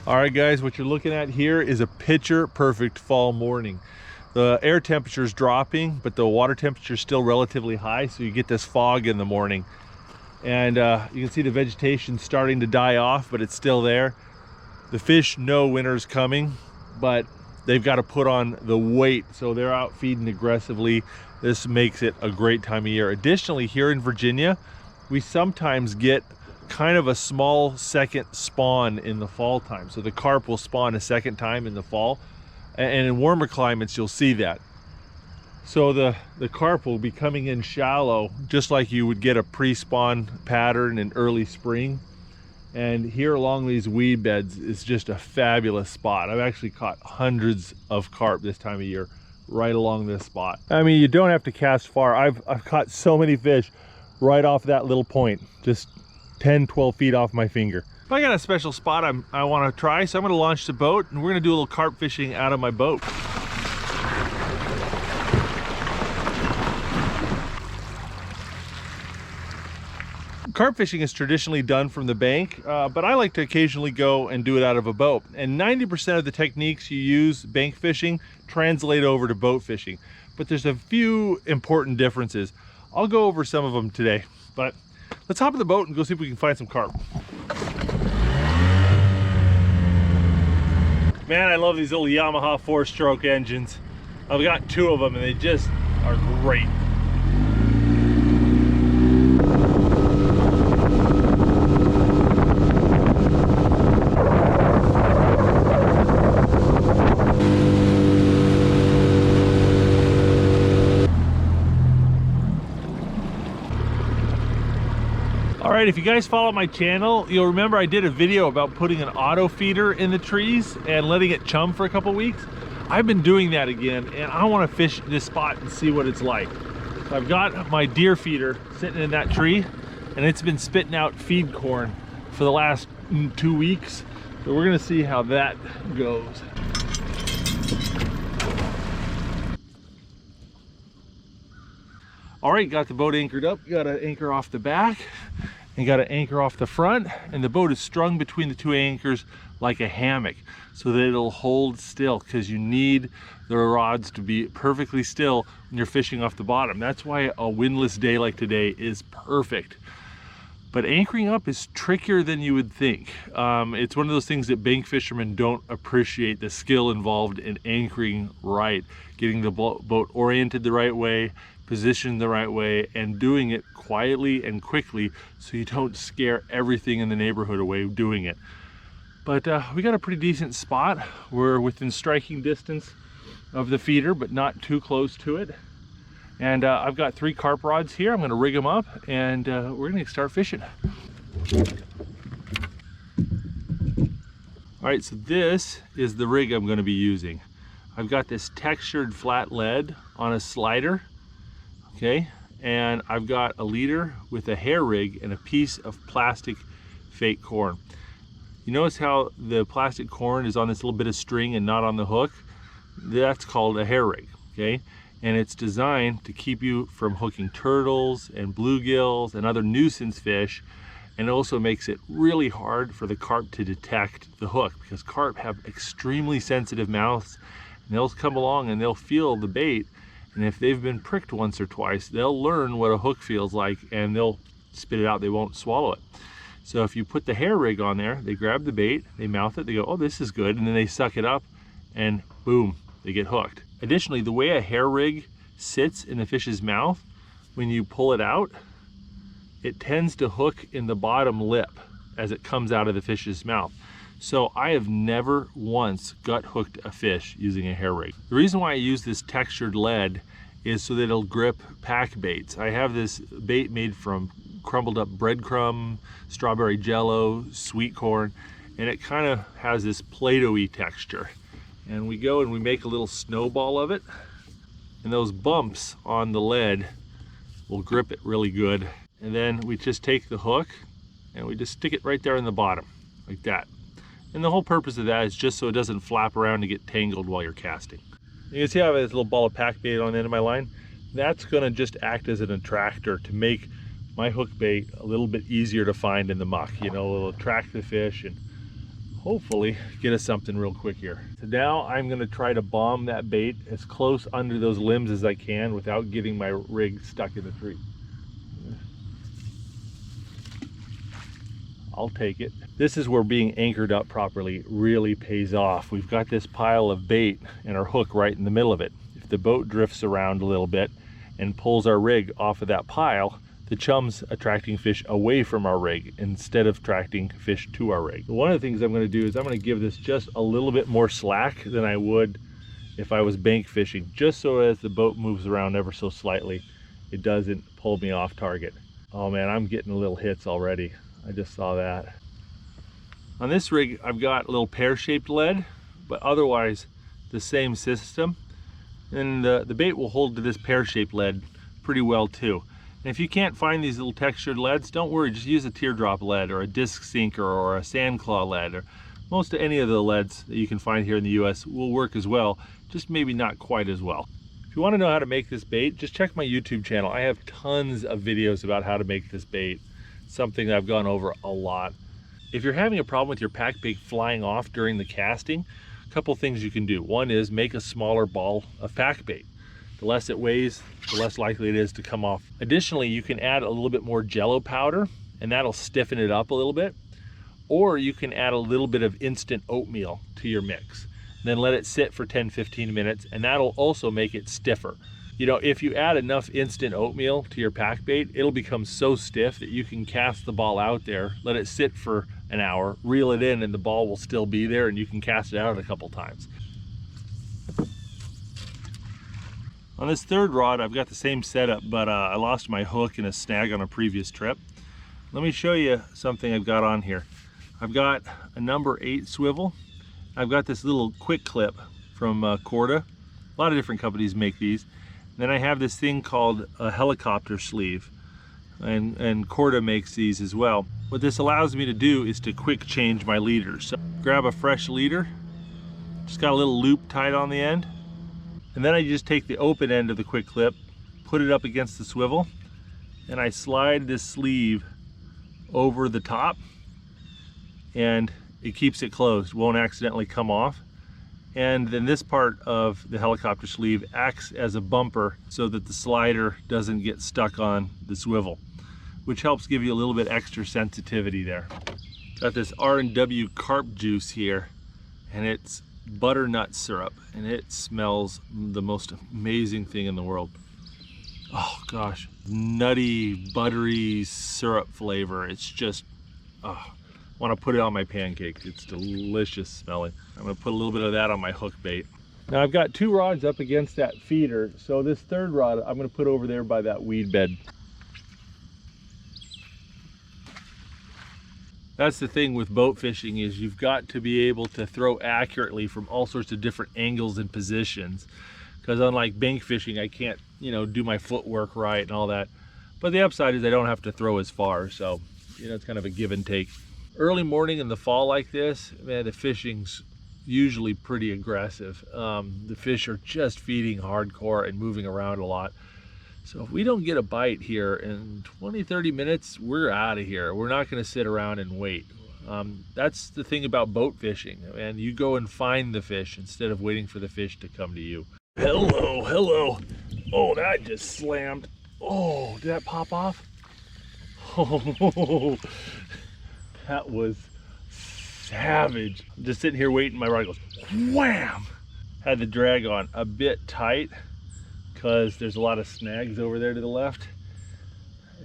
All right, guys, what you're looking at here is a picture perfect fall morning. The air temperature is dropping, but the water temperature is still relatively high, so you get this fog in the morning. And you can see the vegetation starting to die off, but it's still there. The fish know winter's coming, but they've got to put on the weight, so they're out feeding aggressively. This makes it a great time of year. Additionally, here in Virginia, we sometimes get kind of a small second spawn in the fall time. So the carp will spawn a second time in the fall, and in warmer climates you'll see that. So the carp will be coming in shallow, just like you would get a pre-spawn pattern in early spring. And here along these weed beds is just a fabulous spot. I've actually caught hundreds of carp this time of year right along this spot. I mean, you don't have to cast far. I've caught so many fish right off that little point, just 10-12 feet off my finger. I got a special spot I want to try, so I'm going to launch the boat and we're going to do a little carp fishing out of my boat. Carp fishing is traditionally done from the bank, but I like to occasionally go and do it out of a boat. And 90% of the techniques you use bank fishing translate over to boat fishing. But there's a few important differences. I'll go over some of them today, but let's hop in the boat and go see if we can find some carp. Man, I love these little Yamaha 4-stroke engines. I've got 2 of them and they just are great. All right, if you guys follow my channel, you'll remember I did a video about putting an auto feeder in the trees and letting it chum for a couple weeks. I've been doing that again, and I want to fish this spot and see what it's like. So I've got my deer feeder sitting in that tree, and it's been spitting out feed corn for the last 2 weeks. So we're gonna see how that goes. All right, got the boat anchored up. Got to anchor off the back. And got to anchor off the front, and the boat is strung between the 2 anchors like a hammock so that it'll hold still, because you need the rods to be perfectly still when you're fishing off the bottom. That's why a windless day like today is perfect. But anchoring up is trickier than you would think. It's one of those things that bank fishermen don't appreciate, the skill involved in anchoring right, getting the boat oriented the right way, positioned the right way, and doing it quietly and quickly so you don't scare everything in the neighborhood away doing it. But we got a pretty decent spot. We're within striking distance of the feeder, but not too close to it. And I've got 3 carp rods here. I'm going to rig them up, and we're going to start fishing. All right, so this is the rig I'm going to be using. I've got this textured flat lead on a slider. Okay, and I've got a leader with a hair rig and a piece of plastic fake corn. You notice how the plastic corn is on this little bit of string and not on the hook? That's called a hair rig, okay? And it's designed to keep you from hooking turtles and bluegills and other nuisance fish, and it also makes it really hard for the carp to detect the hook, because carp have extremely sensitive mouths, and they'll come along and they'll feel the bait. And if they've been pricked once or twice, they'll learn what a hook feels like and they'll spit it out. They won't swallow it. So if you put the hair rig on there, they grab the bait, they mouth it, they go, oh, this is good. And then they suck it up and boom, they get hooked. Additionally, the way a hair rig sits in the fish's mouth, when you pull it out, it tends to hook in the bottom lip as it comes out of the fish's mouth. So I have never once gut hooked a fish using a hair rig. The reason why I use this textured lead is so that it'll grip pack baits. I have this bait made from crumbled up breadcrumb, strawberry jello, sweet corn, and it kind of has this Play-Doh-y texture. And we go and we make a little snowball of it, and those bumps on the lead will grip it really good. And then we just take the hook and we just stick it right there in the bottom, like that. And the whole purpose of that is just so it doesn't flap around and get tangled while you're casting. You can see I have this little ball of pack bait on the end of my line. That's gonna just act as an attractor to make my hook bait a little bit easier to find in the muck. You know, it'll attract the fish and hopefully get us something real quick here. So now I'm gonna try to bomb that bait as close under those limbs as I can without getting my rig stuck in the tree. I'll take it. This is where being anchored up properly really pays off. We've got this pile of bait and our hook right in the middle of it. If the boat drifts around a little bit and pulls our rig off of that pile, the chum's attracting fish away from our rig instead of attracting fish to our rig. One of the things I'm going to do is I'm going to give this just a little bit more slack than I would if I was bank fishing, just so as the boat moves around ever so slightly, it doesn't pull me off target. Oh man, I'm getting little hits already. I just saw that. On this rig, I've got a little pear-shaped lead, but otherwise the same system. And the bait will hold to this pear-shaped lead pretty well too. And if you can't find these little textured leads, don't worry, just use a teardrop lead or a disc sinker or a sand claw lead, or most of any of the leads that you can find here in the US will work as well, just maybe not quite as well. If you want to know how to make this bait, just check my YouTube channel. I have tons of videos about how to make this bait, something that I've gone over a lot. If you're having a problem with your pack bait flying off during the casting, a couple things you can do. One is make a smaller ball of pack bait. The less it weighs, the less likely it is to come off. Additionally, you can add a little bit more Jello powder and that'll stiffen it up a little bit. Or you can add a little bit of instant oatmeal to your mix. Then let it sit for 10-15 minutes and that'll also make it stiffer. You know, if you add enough instant oatmeal to your pack bait, it'll become so stiff that you can cast the ball out there, let it sit for an hour, reel it in, and the ball will still be there and you can cast it out a couple times. On this third rod, I've got the same setup, but I lost my hook in a snag on a previous trip. Let me show you something I've got on here. I've got a number 8 swivel. I've got this little quick clip from Corda. A lot of different companies make these. Then I have this thing called a helicopter sleeve, and Corda makes these as well. What this allows me to do is to quick change my leaders. So grab a fresh leader, just got a little loop tied on the end, and then I just take the open end of the quick clip, put it up against the swivel, and I slide this sleeve over the top, and it keeps it closed, won't accidentally come off. And then this part of the helicopter sleeve acts as a bumper so that the slider doesn't get stuck on the swivel, which helps give you a little bit extra sensitivity there. Got this R&W carp juice here, and it's butternut syrup, and it smells the most amazing thing in the world. Oh gosh, nutty, buttery syrup flavor. It's just, oh, I want to put it on my pancakes. It's delicious smelling. I'm going to put a little bit of that on my hook bait. Now I've got 2 rods up against that feeder, so this third rod I'm going to put over there by that weed bed. That's the thing with boat fishing, is you've got to be able to throw accurately from all sorts of different angles and positions. Because unlike bank fishing, I can't, you know, do my footwork right and all that. But the upside is I don't have to throw as far, so you know, it's kind of a give and take. Early morning in the fall like this, man, the fishing's usually pretty aggressive. The fish are just feeding hardcore and moving around a lot. So if we don't get a bite here in 20-30 minutes, we're out of here. We're not going to sit around and wait. That's the thing about boat fishing, and you go and find the fish instead of waiting for the fish to come to you. Hello, hello. Oh, that just slammed. Oh, did that pop off? Oh, that was savage. I'm just sitting here waiting, my rod goes wham. Had the drag on a bit tight because there's a lot of snags over there to the left,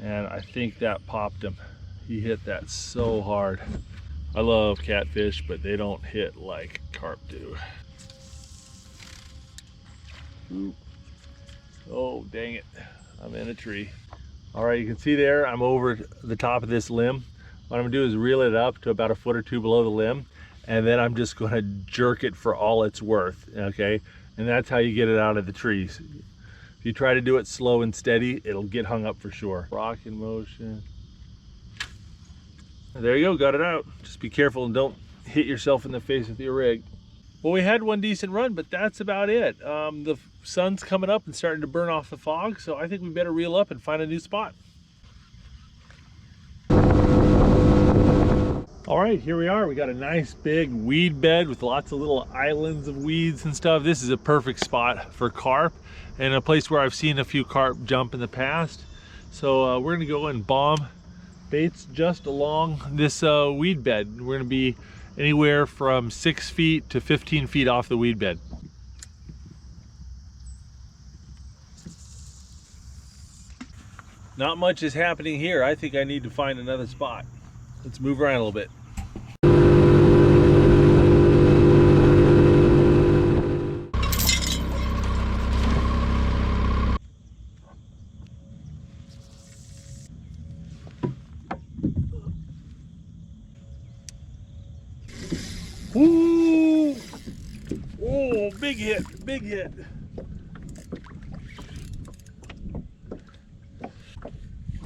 and I think that popped him. He hit that so hard. I love catfish, but they don't hit like carp do. Ooh. Oh, dang it. I'm in a tree. All right, you can see there, I'm over the top of this limb. What I'm gonna do is reel it up to about 1 foot or 2 below the limb, and then I'm just gonna jerk it for all it's worth, okay? And that's how you get it out of the trees. If you try to do it slow and steady, it'll get hung up for sure. Rock in motion. There you go, got it out. Just be careful and don't hit yourself in the face with your rig. Well, we had one decent run, but that's about it. The sun's coming up and starting to burn off the fog, so I think we better reel up and find a new spot. All right, here we are. We got a nice big weed bed with lots of little islands of weeds and stuff. This is a perfect spot for carp and a place where I've seen a few carp jump in the past. So we're gonna go and bomb baits just along this weed bed. We're gonna be anywhere from 6 feet to 15 feet off the weed bed. Not much is happening here. I think I need to find another spot. Let's move around a little bit. Ooh! Oh, big hit, big hit.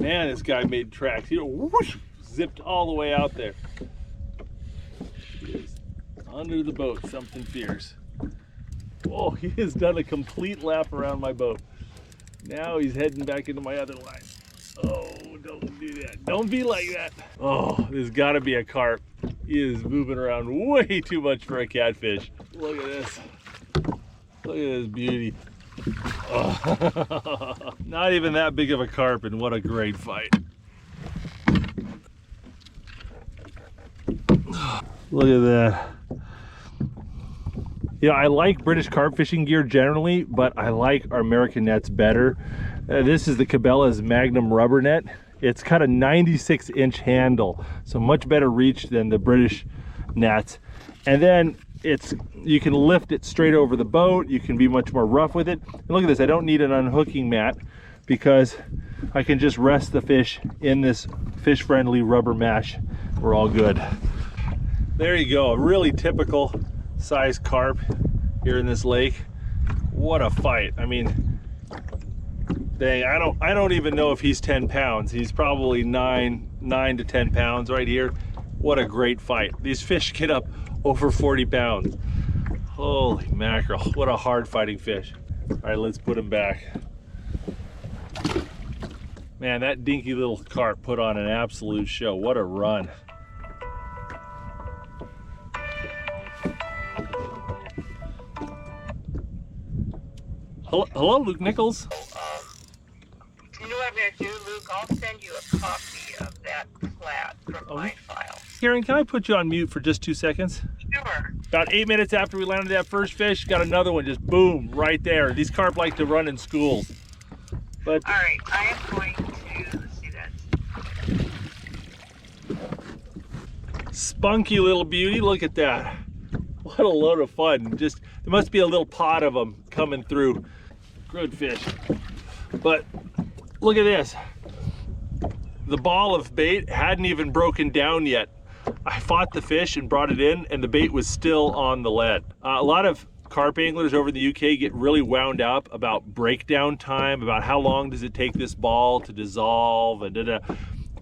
Man, this guy made tracks. He whoosh, zipped all the way out there. He is under the boat, something fierce. Oh, he has done a complete lap around my boat. Now he's heading back into my other line. Oh, don't do that. Don't be like that. Oh, there's gotta be a carp. He is moving around way too much for a catfish. Look at this. Look at this beauty. Oh. Not even that big of a carp, and what a great fight. Look at that. Yeah, I like British carp fishing gear generally, but I like our American nets better. This is the Cabela's Magnum rubber net. It's got a 96-inch handle, so much better reach than the British nets. And then you can lift it straight over the boat. You can be much more rough with it. And look at this, I don't need an unhooking mat because I can just rest the fish in this fish-friendly rubber mesh. We're all good. There you go, a really typical size carp here in this lake. What a fight. I mean, dang, I don't even know if he's 10 pounds. He's probably 9 to 10 pounds right here. What a great fight. These fish get up over 40 pounds. Holy mackerel, what a hard fighting fish. All right, let's put him back. Man, that dinky little carp put on an absolute show. What a run. Hello, Luke Nichols. You know what I'm going to do, Luke? I'll send you a copy of that flat from my file. Karen, can I put you on mute for just 2 seconds? Sure. About 8 minutes after we landed that first fish, got another one, just boom, right there. These carp like to run in schools. But all right, I am going to see that. Spunky little beauty, look at that. What a load of fun. Just, there must be a little pod of them coming through. Good fish. But look at this. The ball of bait hadn't even broken down yet. I fought the fish and brought it in, and the bait was still on the lead. A lot of carp anglers over in the UK get really wound up about breakdown time, about how long does it take this ball to dissolve, and da-da.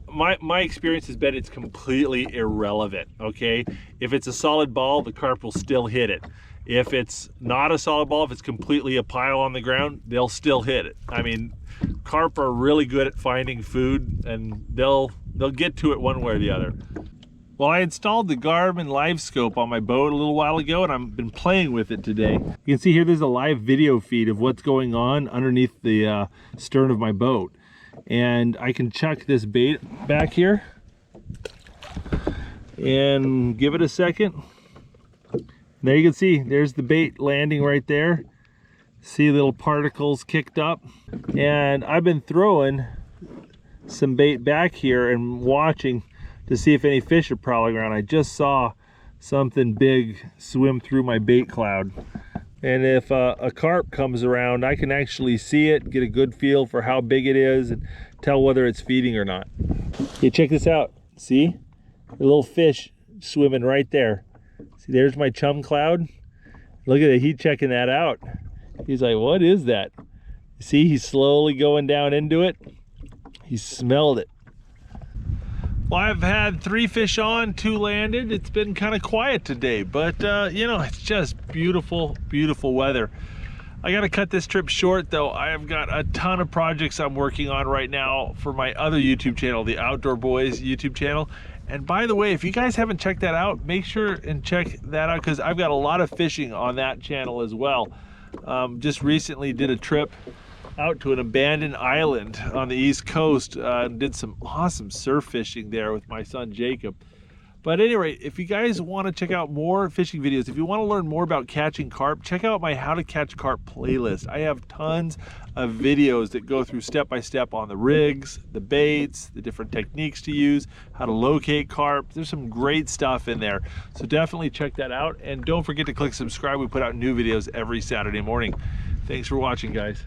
My experience has been it's completely irrelevant, okay? If it's a solid ball, the carp will still hit it. If it's not a solid ball, if it's completely a pile on the ground, they'll still hit it. I mean, carp are really good at finding food, and they'll get to it one way or the other. Well, I installed the Garmin Live Scope on my boat a little while ago, and I've been playing with it today. You can see here there's a live video feed of what's going on underneath the stern of my boat. And I can chuck this bait back here and give it a second. There you can see, there's the bait landing right there. See little particles kicked up. And I've been throwing some bait back here and watching to see if any fish are prowling around. I just saw something big swim through my bait cloud. And if a carp comes around, I can actually see it, get a good feel for how big it is, and tell whether it's feeding or not. Hey, check this out. See? A little fish swimming right there. See, there's my chum cloud. Look at it, he's checking that out. He's like, what is that? See, he's slowly going down into it. He smelled it. Well, I've had 3 fish on, 2 landed. It's been kind of quiet today, but you know, it's just beautiful, beautiful weather. I gotta cut this trip short though. I have got a ton of projects I'm working on right now for my other YouTube channel, the Outdoor Boys YouTube channel. And by the way, if you guys haven't checked that out, make sure and check that out, because I've got a lot of fishing on that channel as well. Just recently did a trip out to an abandoned island on the East Coast and did some awesome surf fishing there with my son Jacob. But anyway, if you guys want to check out more fishing videos, if you want to learn more about catching carp, check out my How to Catch Carp playlist. I have tons of videos that go through step-by-step on the rigs, the baits, the different techniques to use, how to locate carp. There's some great stuff in there. So definitely check that out. And don't forget to click subscribe. We put out new videos every Saturday morning. Thanks for watching, guys.